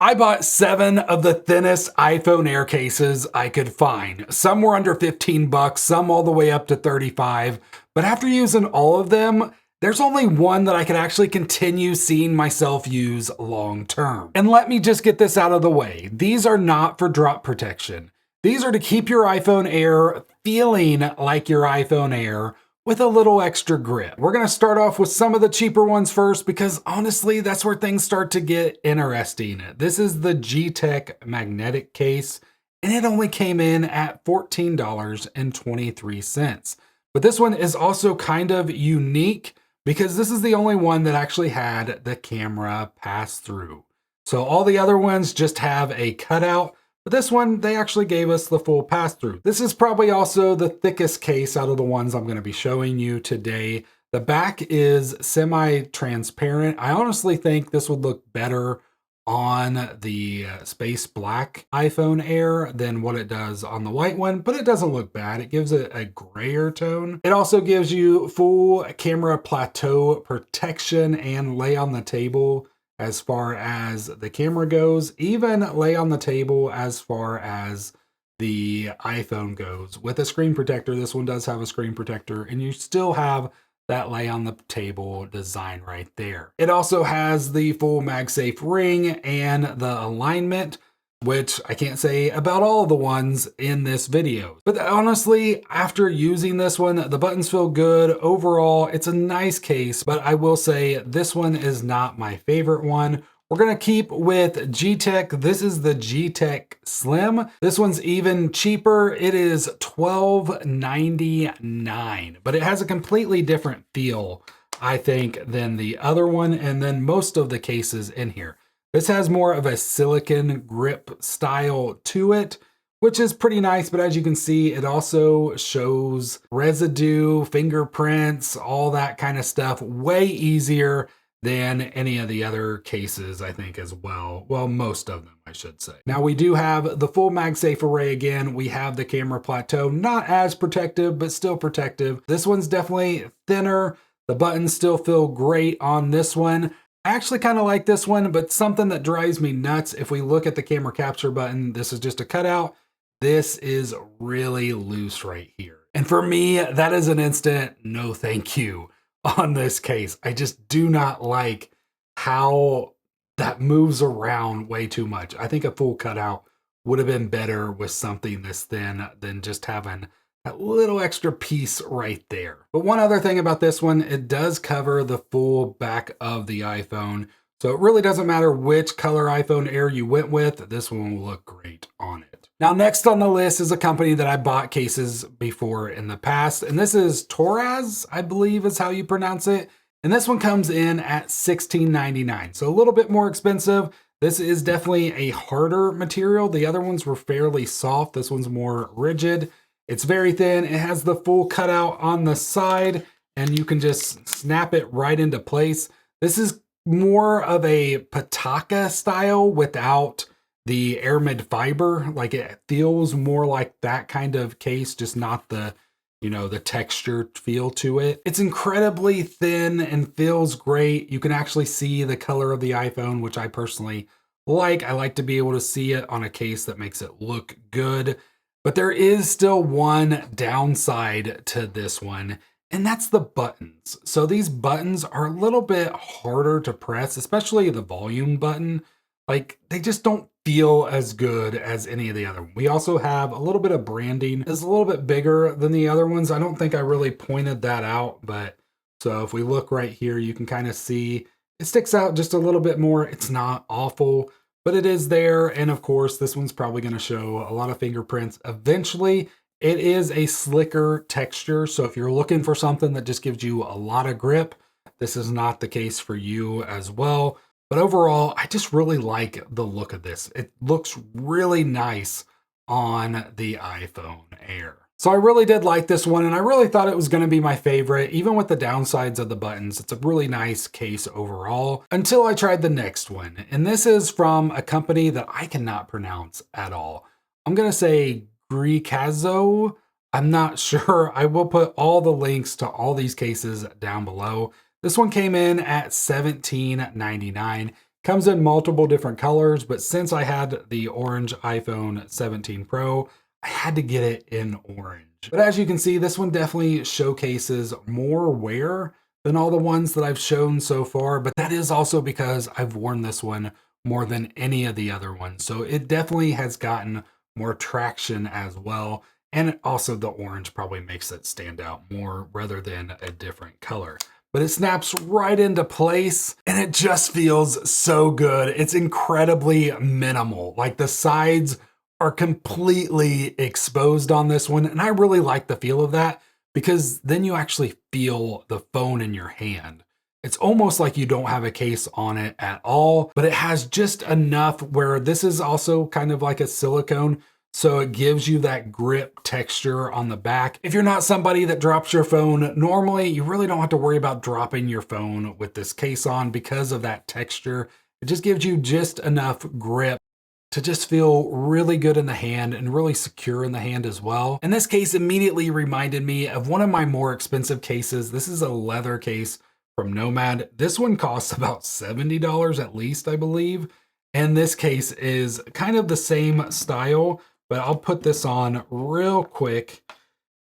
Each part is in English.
I bought 7 of the thinnest iPhone Air cases I could find. Some were under 15 bucks, some all the way up to 35. But after using all of them, there's only one that I can actually continue seeing myself use long term. And let me just get this out of the way. These are not for drop protection. These are to keep your iPhone Air feeling like your iPhone Air with a little extra grip. We're gonna start off with some of the cheaper ones first because honestly, that's where things start to get interesting. This is the GTEC magnetic case, and it only came in at $14.23. But this one is also kind of unique because this is the only one that actually had the camera pass through. So all the other ones just have a cutout, but this one, they actually gave us the full pass-through. This is probably also the thickest case out of the ones I'm going to be showing you today. The back is semi-transparent. I honestly think this would look better on the space black iPhone Air than what it does on the white one, but it doesn't look bad. It gives it a grayer tone. It also gives you full camera plateau protection and lay on the table as far as the camera goes, even lay on the table as far as the iPhone goes. With a screen protector, this one does have a screen protector, and you still have that lay on the table design right there. It also has the full MagSafe ring and the alignment, which I can't say about all the ones in this video. But honestly, after using this one, the buttons feel good. Overall, it's a nice case, but I will say this one is not my favorite one. We're gonna keep with JETech. This is the JETech Slim. This one's even cheaper. It is $12.99, but it has a completely different feel, I think, than the other one, and then most of the cases in here. This has more of a silicone grip style to it, which is pretty nice, but as you can see, it also shows residue, fingerprints, all that kind of stuff way easier than any of the other cases, I think, as well. Well, most of them, I should say. Now, we do have the full MagSafe array again. We have the camera plateau, not as protective, but still protective. This one's definitely thinner. The buttons still feel great on this one. I actually kind of like this one, but something that drives me nuts, if we look at the camera capture button, this is just a cutout. This is really loose right here. And for me, that is an instant no thank you on this case. I just do not like how that moves around way too much. I think a full cutout would have been better with something this thin than just having that little extra piece right there. But one other thing about this one, it does cover the full back of the iPhone. So it really doesn't matter which color iPhone Air you went with, this one will look great on it. Now, next on the list is a company that I bought cases before in the past, and this is Torras, I believe is how you pronounce it. And this one comes in at $16.99, so a little bit more expensive. This is definitely a harder material. The other ones were fairly soft. This one's more rigid. It's very thin. It has the full cutout on the side, and you can just snap it right into place. This is more of a Pataka style without the aramid fiber. Like, it feels more like that kind of case, just not the, you know, the textured feel to it. It's incredibly thin and feels great. You can actually see the color of the iPhone, which I personally like. I like to be able to see it on a case that makes it look good. But there is still one downside to this one, and that's the buttons. So these buttons are a little bit harder to press, especially the volume button. Like, they just don't feel as good as any of the other ones. We also have a little bit of branding. It's a little bit bigger than the other ones. I don't think I really pointed that out, but so if we look right here, you can kind of see it sticks out just a little bit more. It's not awful, but it is there. And of course, this one's probably going to show a lot of fingerprints. Eventually, it is a slicker texture. So if you're looking for something that just gives you a lot of grip, this is not the case for you as well. But overall, I just really like the look of this. It looks really nice on the iPhone Air. So I really did like this one, and I really thought it was going to be my favorite, even with the downsides of the buttons. It's a really nice case overall, until I tried the next one. And this is from a company that I cannot pronounce at all. I'm going to say Gricazo. I'm not sure. I will put all the links to all these cases down below. This one came in at $17.99. Comes in multiple different colors, but since I had the orange iPhone 17 Pro, I had to get it in orange. But as you can see, this one definitely showcases more wear than all the ones that I've shown so far, but that is also because I've worn this one more than any of the other ones. So it definitely has gotten more traction as well. And also the orange probably makes it stand out more rather than a different color. But it snaps right into place and it just feels so good. It's incredibly minimal. Like the sides are completely exposed on this one. And I really like the feel of that because then you actually feel the phone in your hand. It's almost like you don't have a case on it at all, but it has just enough where this is also kind of like a silicone. So it gives you that grip texture on the back. If you're not somebody that drops your phone normally, you really don't have to worry about dropping your phone with this case on because of that texture. It just gives you just enough grip to just feel really good in the hand and really secure in the hand as well. And this case immediately reminded me of one of my more expensive cases. This is a leather case from Nomad. This one costs about $70 at least, I believe. And this case is kind of the same style, but I'll put this on real quick.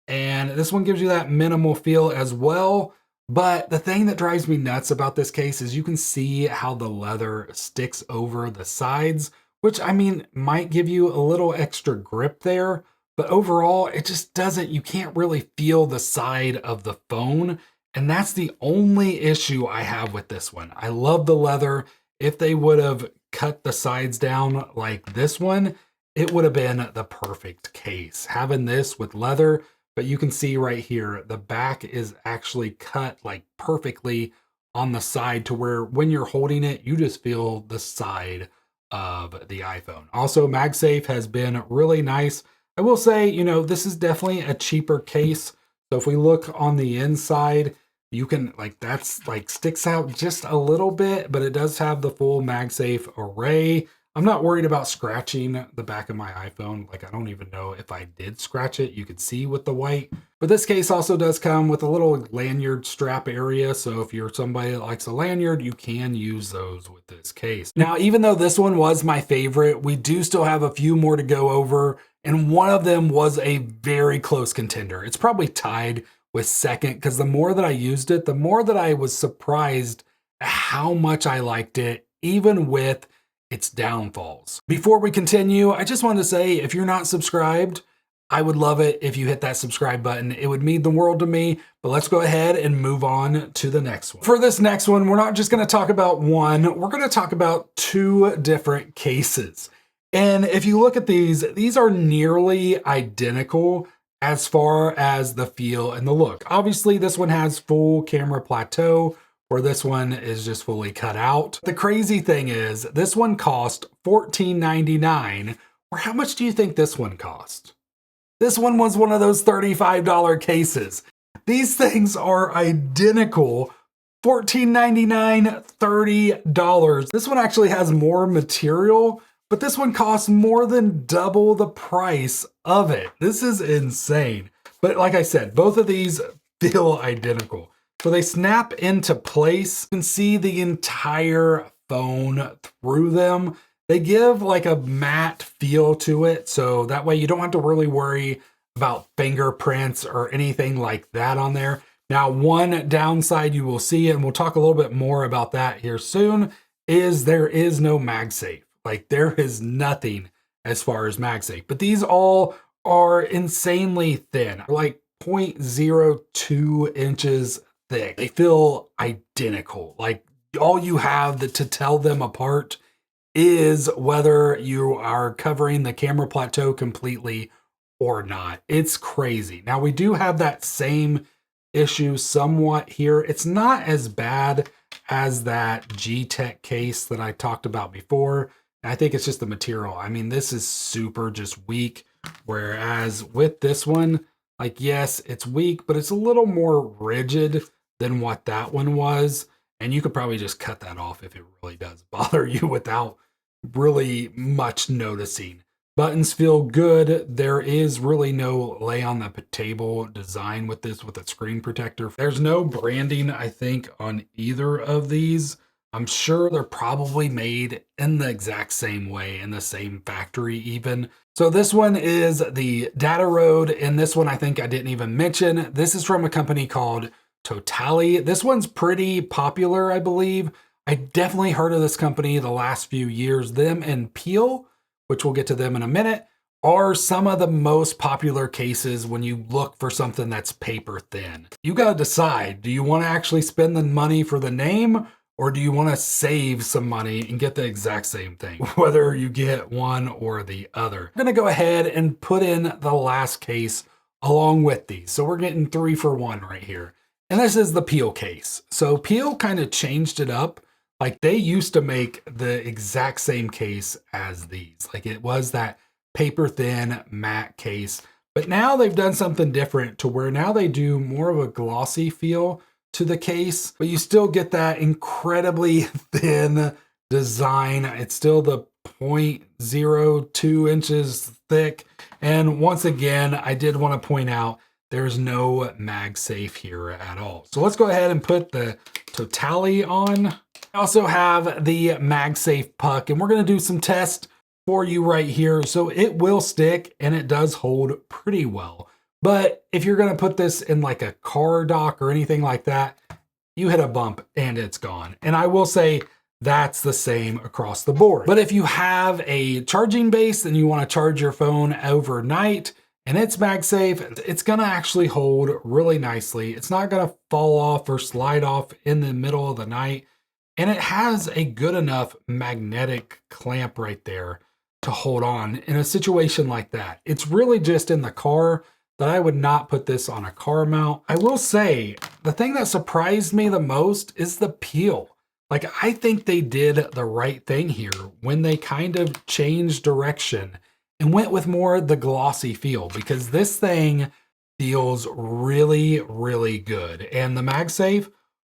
And this one gives you that minimal feel as well. But the thing that drives me nuts about this case is you can see how the leather sticks over the sides, which I mean, might give you a little extra grip there, but overall it just doesn't, you can't really feel the side of the phone. And that's the only issue I have with this one. I love the leather. If they would have cut the sides down like this one, it would have been the perfect case. Having this with leather, but you can see right here, the back is actually cut like perfectly on the side to where when you're holding it, you just feel the side of the iPhone. Also, MagSafe has been really nice. I will say, you know, this is definitely a cheaper case. So if we look on the inside, you can that's sticks out just a little bit, but it does have the full MagSafe array. I'm not worried about scratching the back of my iPhone. Like, I don't even know if I did scratch it. You could see with the white. But this case also does come with a little lanyard strap area. So if you're somebody that likes a lanyard, you can use those with this case. Now, even though this one was my favorite, we do still have a few more to go over. And one of them was a very close contender. It's probably tied with second because the more that I used it, the more that I was surprised at how much I liked it, even with its downfalls. Before we continue, I just wanted to say, if you're not subscribed, I would love it if you hit that subscribe button. It would mean the world to me, but let's go ahead and move on to the next one. For this next one, we're not just gonna talk about one, we're gonna talk about two different cases. And if you look at these are nearly identical as far as the feel and the look. Obviously, this one has full camera plateau, where this one is just fully cut out. The crazy thing is, this one cost $14.99, or how much do you think this one cost? This one was one of those $35 cases. These things are identical. $14.99, $30. This one actually has more material, but this one costs more than double the price of it. This is insane. But like I said, both of these feel identical. So they snap into place. You can see the entire phone through them. They give like a matte feel to it. So that way you don't have to really worry about fingerprints or anything like that on there. Now, one downside you will see, and we'll talk a little bit more about that here soon, is there is no MagSafe. Like, there is nothing as far as MagSafe. But these all are insanely thin, like 0.02 inches thick. They feel identical. Like, all you have to tell them apart is whether you are covering the camera plateau completely or not. It's crazy. Now, we do have that same issue somewhat here. It's not as bad as that GTEC case that I talked about before. I think it's just the material. I mean, this is super just weak, whereas with this one, like, yes, it's weak, but it's a little more rigid than what that one was. And you could probably just cut that off if it really does bother you without really much noticing. Buttons feel good. There is really no lay on the table design with this, with a screen protector. There's no branding, I think, on either of these. I'm sure they're probably made in the exact same way, in the same factory even. So this one is the Data Road, and this one I think I didn't even mention. This is from a company called Totalee. This one's pretty popular, I believe. I definitely heard of this company the last few years. Them and Peel, which we'll get to them in a minute, are some of the most popular cases when you look for something that's paper thin. You got to decide, do you want to actually spend the money for the name, or do you want to save some money and get the exact same thing, whether you get one or the other? I'm going to go ahead and put in the last case along with these. So we're getting 3 for 1 right here. And this is the Peel case. So Peel kind of changed it up. Like they used to make the exact same case as these. Like it was that paper thin matte case, but now they've done something different to where now they do more of a glossy feel to the case, but you still get that incredibly thin design. It's still the 0.02 inches thick. And once again, I did want to point out there's no MagSafe here at all. So let's go ahead and put the Totalee on. I also have the MagSafe puck, and we're going to do some tests for you right here. So it will stick and it does hold pretty well. But if you're going to put this in like a car dock or anything like that, you hit a bump and it's gone. And I will say that's the same across the board. But if you have a charging base and you want to charge your phone overnight and it's MagSafe, it's going to actually hold really nicely. It's not going to fall off or slide off in the middle of the night. And it has a good enough magnetic clamp right there to hold on in a situation like that. It's really just in the car that I would not put this on a car mount. I will say the thing that surprised me the most is the Peel. Like I think they did the right thing here when they kind of changed direction and went with more the glossy feel, because this thing feels really, really good. And the MagSafe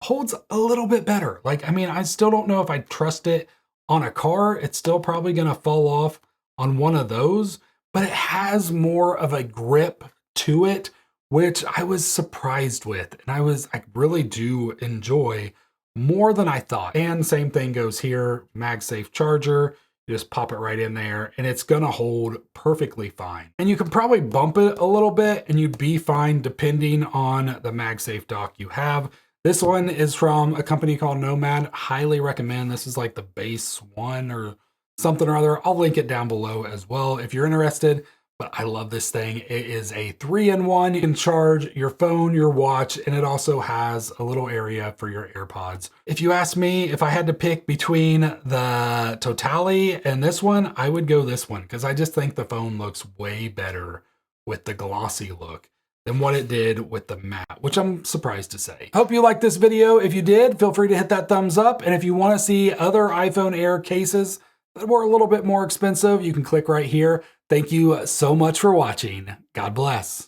holds a little bit better. Like, I mean, I still don't know if I trust it on a car. It's still probably going to fall off on one of those, but it has more of a grip to it, which I was surprised with. And I really do enjoy more than I thought. And same thing goes here, MagSafe charger. You just pop it right in there and it's going to hold perfectly fine. And you can probably bump it a little bit and you'd be fine depending on the MagSafe dock you have. This one is from a company called Nomad. Highly recommend. This is like the base one or something or other. I'll link it down below as well if you're interested. But I love this thing. It is a 3-in-1. You can charge your phone, your watch, and it also has a little area for your AirPods. If you ask me if I had to pick between the Totalee and this one, I would go this one because I just think the phone looks way better with the glossy look than what it did with the matte, which I'm surprised to say. Hope you liked this video. If you did, feel free to hit that thumbs up. And if you want to see other iPhone Air cases that were a little bit more expensive, you can click right here. Thank you so much for watching. God bless.